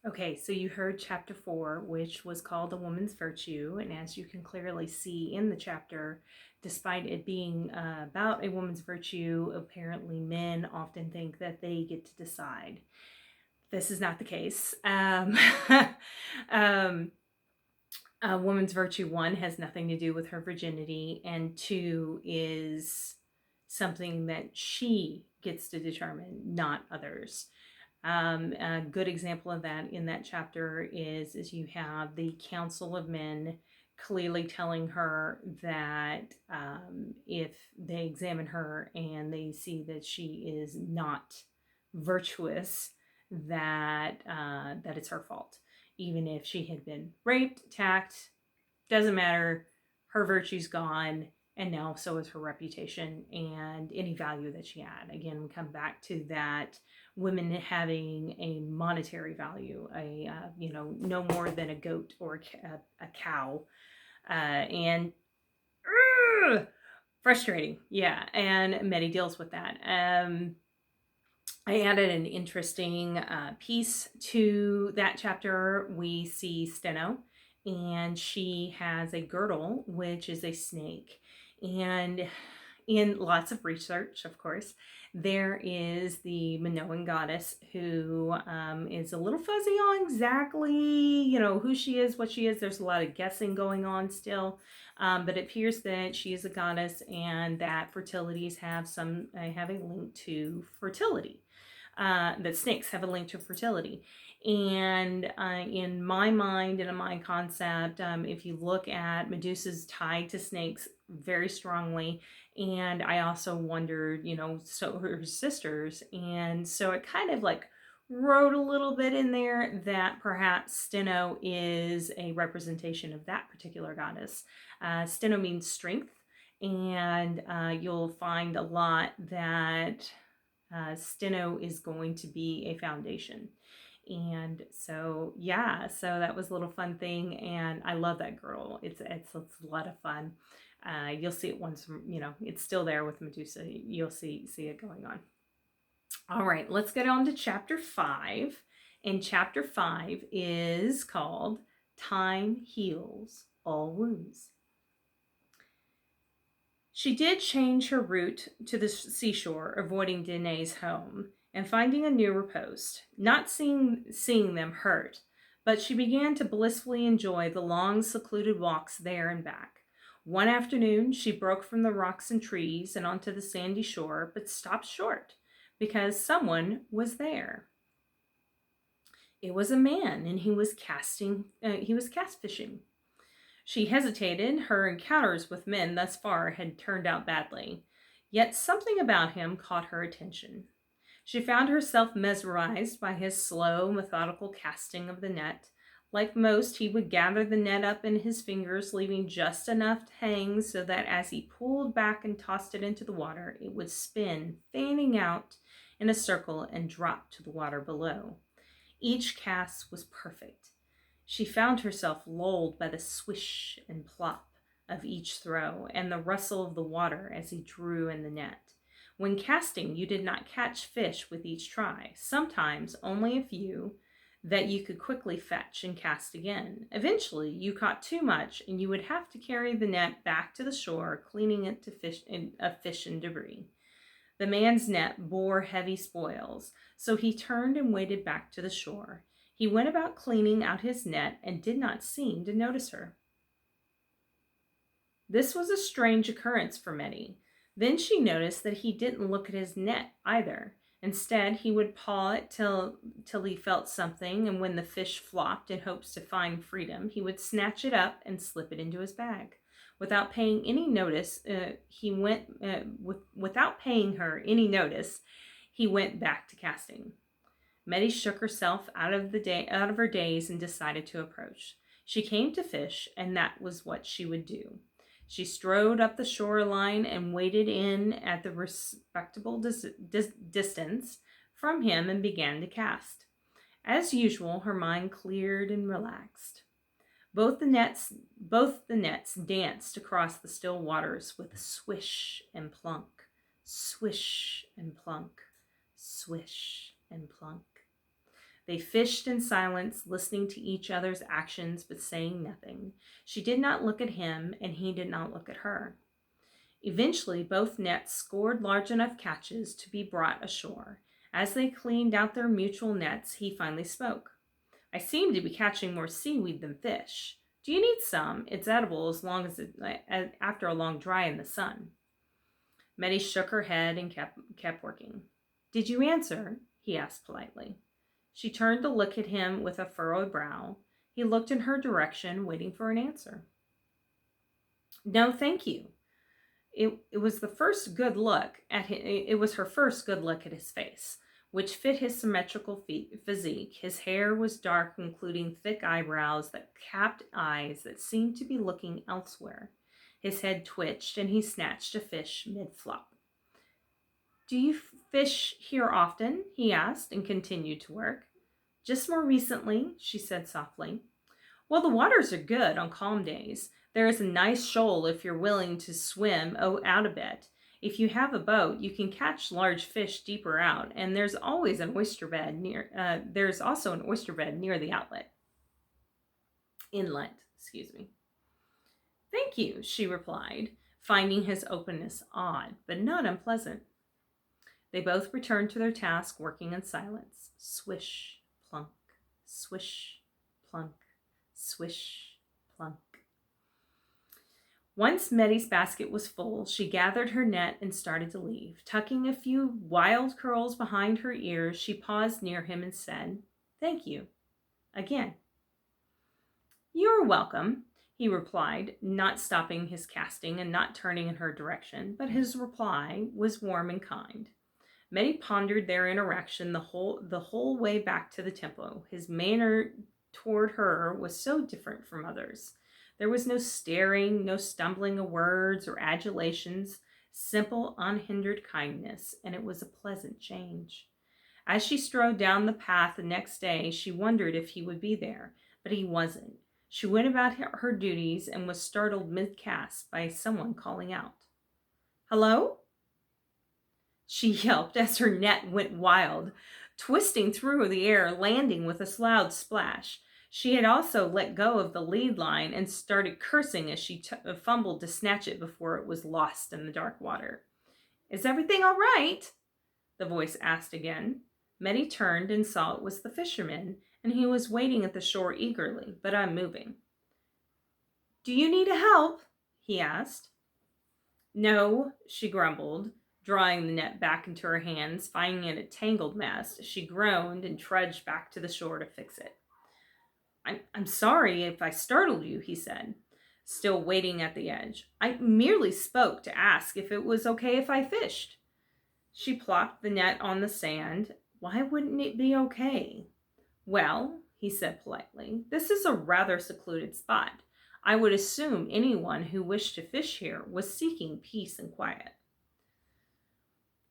Okay, so you heard chapter 4, which was called A Woman's Virtue. And as you can clearly see in the chapter, despite it being about a woman's virtue, apparently men often think that they get to decide. This is not the case. Um, a woman's virtue, one, has nothing to do with her virginity, and two, is something that she gets to determine, not others. A good example of that in that chapter is you have the Council of Men clearly telling her that if they examine her and they see that she is not virtuous, that it's her fault. Even if she had been raped, attacked, doesn't matter. Her virtue's gone, and now so is her reputation and any value that she had. Again, we come back to that women having a monetary value, no more than a goat or a cow, and frustrating, yeah. And Medi deals with that. I added an interesting piece to that chapter. We see Steno, and she has a girdle, which is a snake. And in lots of research, of course, there is the Minoan goddess who is a little fuzzy on exactly, who she is, what she is. There's a lot of guessing going on still. But it appears that she is a goddess and that fertilities have a link to fertility. That snakes have a link to fertility. And in my mind and in my concept, if you look at Medusa's tied to snakes very strongly, and I also wondered, so her sisters, and so it kind of like wrote a little bit in there that perhaps Steno is a representation of that particular goddess. Steno means strength, and you'll find a lot that Steno is going to be a foundation. And so, yeah, so that was a little fun thing. And I love that girl. It's a lot of fun. You'll see it once, it's still there with Medusa. You'll see it going on. All right, let's get on to chapter 5. And chapter 5 is called Time Heals All Wounds. She did change her route to the seashore, avoiding Danae's home and finding a nearer post, not seeing them hurt, but she began to blissfully enjoy the long, secluded walks there and back. One afternoon, she broke from the rocks and trees and onto the sandy shore, but stopped short because someone was there. It was a man, and he was cast fishing. She hesitated. Her encounters with men thus far had turned out badly. Yet something about him caught her attention. She found herself mesmerized by his slow, methodical casting of the net. Like most, he would gather the net up in his fingers, leaving just enough to hang so that as he pulled back and tossed it into the water, it would spin, fanning out in a circle and drop to the water below. Each cast was perfect. She found herself lulled by the swish and plop of each throw and the rustle of the water as he drew in the net. When casting, you did not catch fish with each try, sometimes only a few that you could quickly fetch and cast again. Eventually, you caught too much and you would have to carry the net back to the shore, cleaning it of fish and debris. The man's net bore heavy spoils, so he turned and waded back to the shore. He went about cleaning out his net and did not seem to notice her. This was a strange occurrence for Medi. Then she noticed that he didn't look at his net either. Instead, he would paw it till he felt something, and when the fish flopped in hopes to find freedom, he would snatch it up and slip it into his bag. Without paying any notice, without paying her any notice, he went back to casting. Medi shook herself out of her daze and decided to approach. She came to fish, and that was what she would do. She strode up the shoreline and waded in at the respectable distance from him and began to cast. As usual, her mind cleared and relaxed. Both the nets danced across the still waters with swish and plunk, swish and plunk, swish and plunk. They fished in silence, listening to each other's actions but saying nothing. She did not look at him, and he did not look at her. Eventually, both nets scored large enough catches to be brought ashore. As they cleaned out their mutual nets, he finally spoke. I seem to be catching more seaweed than fish. Do you need some? It's edible as long as after a long dry in the sun. Meddy shook her head and kept working. Did you answer? He asked politely. She turned to look at him with a furrowed brow. He looked in her direction, waiting for an answer. No, thank you. It was the first good look at his, it was her first good look at his face, which fit his symmetrical physique. His hair was dark, including thick eyebrows that capped eyes that seemed to be looking elsewhere. His head twitched, and he snatched a fish mid-flop. Do you fish here often? He asked, and continued to work. Just more recently, she said softly. Well, the waters are good on calm days. There is a nice shoal if you're willing to swim out a bit. If you have a boat, you can catch large fish deeper out, and there's always an oyster bed near. There's also an oyster bed near the inlet. Excuse me. Thank you, she replied, finding his openness odd, but not unpleasant. They both returned to their task, working in silence. Swish, plunk, swish, plunk, swish, plunk. Once Meddy's basket was full, she gathered her net and started to leave. Tucking a few wild curls behind her ears, she paused near him and said, Thank you. Again. You're welcome, he replied, not stopping his casting and not turning in her direction, but his reply was warm and kind. Meddy pondered their interaction the whole way back to the temple. His manner toward her was so different from others. There was no staring, no stumbling of words or adulations, simple, unhindered kindness, and it was a pleasant change. As she strode down the path the next day, she wondered if he would be there, but he wasn't. She went about her duties and was startled mid-cast by someone calling out. Hello? She yelped as her net went wild, twisting through the air, landing with a loud splash. She had also let go of the lead line and started cursing as she fumbled to snatch it before it was lost in the dark water. Is everything all right? The voice asked again. Meddy turned and saw it was the fisherman, and he was waiting at the shore eagerly, but unmoving. Do you need help? He asked. No, she grumbled, drawing the net back into her hands. Finding it a tangled mess, she groaned and trudged back to the shore to fix it. I'm sorry if I startled you, he said, still waiting at the edge. I merely spoke to ask if it was okay if I fished. She plopped the net on the sand. Why wouldn't it be okay? Well, he said politely, this is a rather secluded spot. I would assume anyone who wished to fish here was seeking peace and quiet.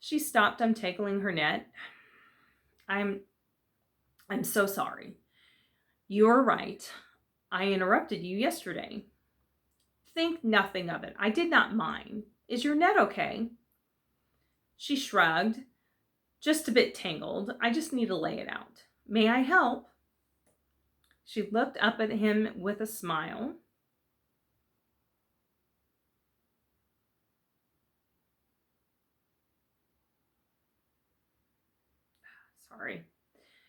She stopped untangling her net. I'm so sorry. You're right. I interrupted you yesterday. Think nothing of it. I did not mind. Is your net okay? She shrugged. Just a bit tangled. I just need to lay it out. May I help? She looked up at him with a smile.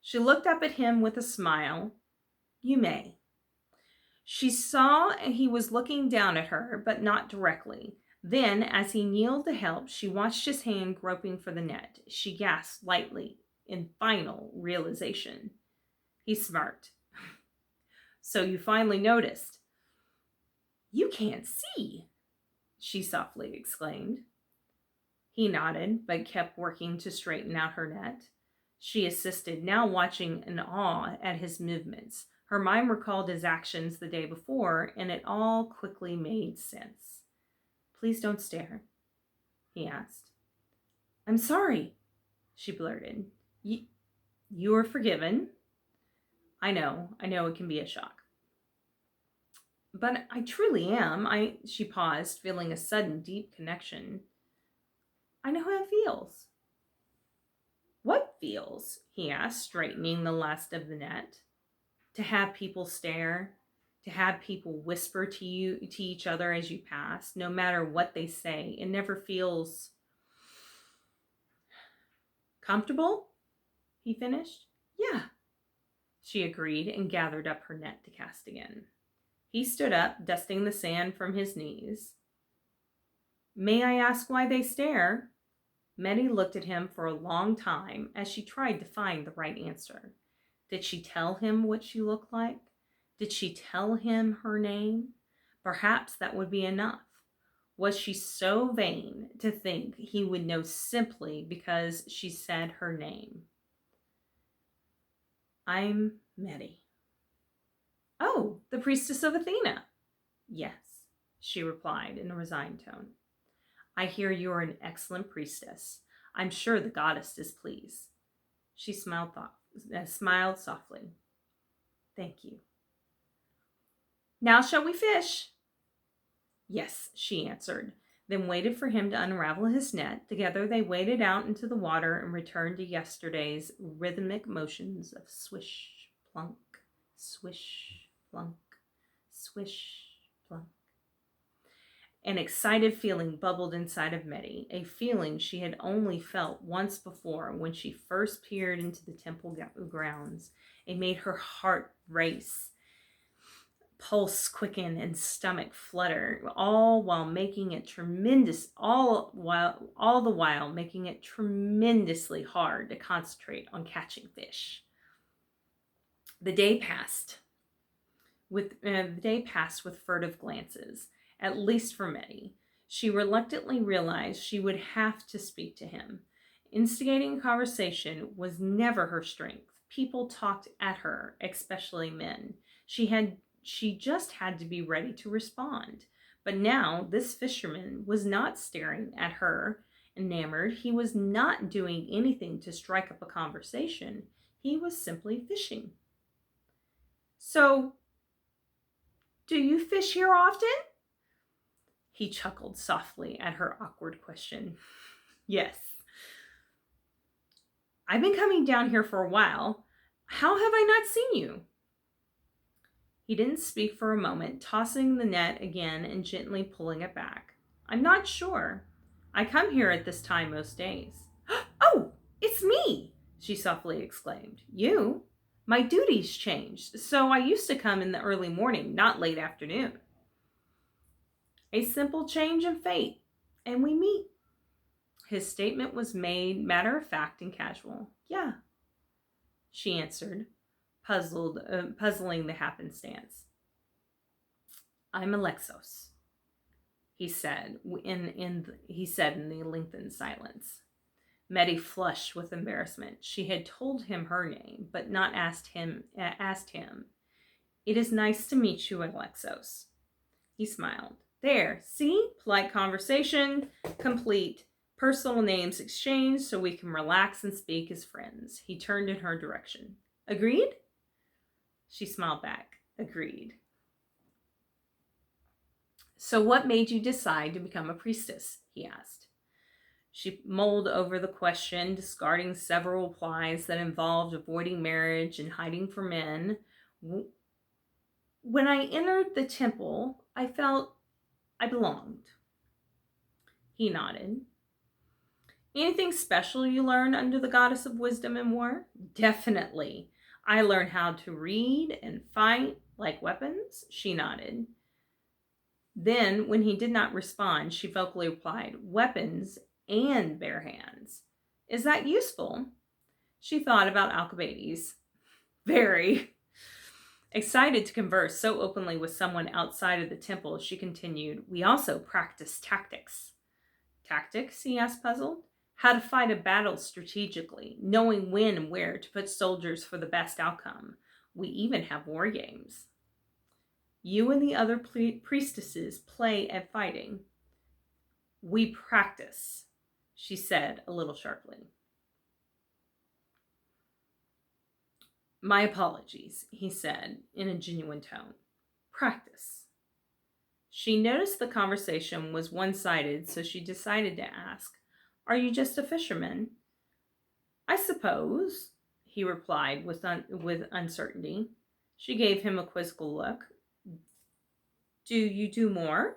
She looked up at him with a smile. You may. She saw he was looking down at her, but not directly. Then, as he kneeled to help, she watched his hand groping for the net. She gasped lightly in final realization. He smirked. So you finally noticed. You can't see, she softly exclaimed. He nodded, but kept working to straighten out her net. She assisted, now watching in awe at his movements. Her mind recalled his actions the day before, and it all quickly made sense. Please don't stare, he asked. I'm sorry, she blurted. You are forgiven. I know it can be a shock. But I truly am. She paused, feeling a sudden deep connection. I know how it feels. What feels, he asked, straightening the last of the net. To have people stare, to have people whisper to each other as you pass, no matter what they say. It never feels comfortable, he finished. Yeah, she agreed and gathered up her net to cast again. He stood up, dusting the sand from his knees. May I ask why they stare? Meddy looked at him for a long time as she tried to find the right answer. Did she tell him what she looked like? Did she tell him her name? Perhaps that would be enough. Was she so vain to think he would know simply because she said her name? I'm Meddy. Oh, the priestess of Athena. Yes, she replied in a resigned tone. I hear you are an excellent priestess. I'm sure the goddess is pleased. She smiled softly. Thank you. Now shall we fish? Yes, she answered, then waited for him to unravel his net. Together they waded out into the water and returned to yesterday's rhythmic motions of swish, plunk, swish, plunk, swish, plunk. An excited feeling bubbled inside of Meddy, a feeling she had only felt once before when she first peered into the temple grounds. It made her heart race, pulse quicken, and stomach flutter, all the while making it tremendously hard to concentrate on catching fish. The day passed with furtive glances. At least for Meddy. She reluctantly realized she would have to speak to him. Instigating conversation was never her strength. People talked at her, especially men. She just had to be ready to respond. But now this fisherman was not staring at her, enamored. He was not doing anything to strike up a conversation. He was simply fishing. So, do you fish here often? He chuckled softly at her awkward question. Yes. I've been coming down here for a while. How have I not seen you? He didn't speak for a moment, tossing the net again and gently pulling it back. I'm not sure. I come here at this time most days. Oh, it's me, she softly exclaimed. You? My duties changed, so I used to come in the early morning, not late afternoon. A simple change in fate, and we meet. His statement was made matter-of-fact and casual. Yeah, she answered, puzzling the happenstance. I'm Alexos, he said in the lengthened silence. Meddy flushed with embarrassment. She had told him her name, but not asked him. It is nice to meet you, Alexos. He smiled. There, see? Polite conversation, complete. Personal names exchanged so we can relax and speak as friends. He turned in her direction. Agreed? She smiled back. Agreed. So what made you decide to become a priestess? He asked. She mulled over the question, discarding several replies that involved avoiding marriage and hiding from men. When I entered the temple, I felt I belonged. He nodded. Anything special you learned under the goddess of wisdom and war? Definitely. I learned how to read and fight like weapons. She nodded. Then, when he did not respond, she vocally replied, weapons and bare hands. Is that useful? She thought about Alcibiades. Very. Excited to converse so openly with someone outside of the temple, she continued, we also practice tactics. Tactics? He asked, puzzled. How to fight a battle strategically, knowing when and where to put soldiers for the best outcome. We even have war games. You and the other priestesses play at fighting. We practice, she said a little sharply. My apologies, he said in a genuine tone. Practice. She noticed the conversation was one-sided, so she decided to ask, are you just a fisherman? I suppose, he replied with uncertainty. She gave him a quizzical look. Do you do more?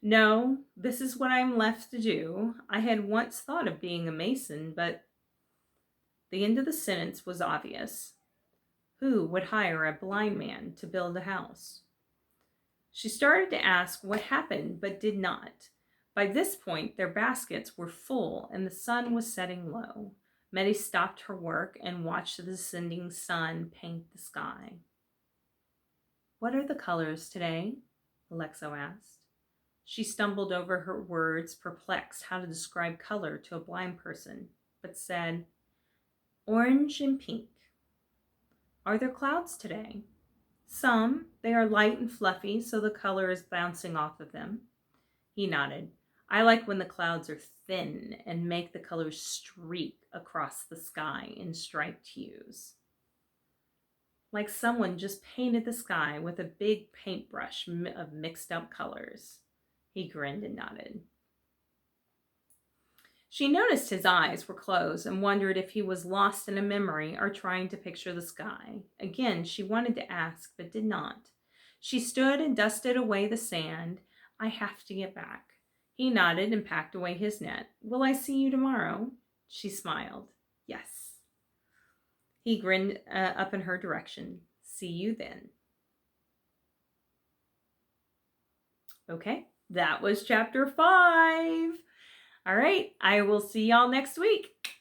No, this is what I'm left to do. I had once thought of being a mason, but the end of the sentence was obvious. Who would hire a blind man to build a house? She started to ask what happened, but did not. By this point, their baskets were full and the sun was setting low. Meddy stopped her work and watched the descending sun paint the sky. What are the colors today? Alexo asked. She stumbled over her words, perplexed how to describe color to a blind person, but said, orange and pink. Are there clouds today? Some. They are light and fluffy, so the color is bouncing off of them. He nodded. I like when the clouds are thin and make the colors streak across the sky in striped hues. Like someone just painted the sky with a big paintbrush of mixed up colors. He grinned and nodded. She noticed his eyes were closed and wondered if he was lost in a memory or trying to picture the sky. Again, she wanted to ask, but did not. She stood and dusted away the sand. I have to get back. He nodded and packed away his net. Will I see you tomorrow? She smiled. Yes. He grinned up in her direction. See you then. Okay, that was chapter 5. All right, I will see y'all next week.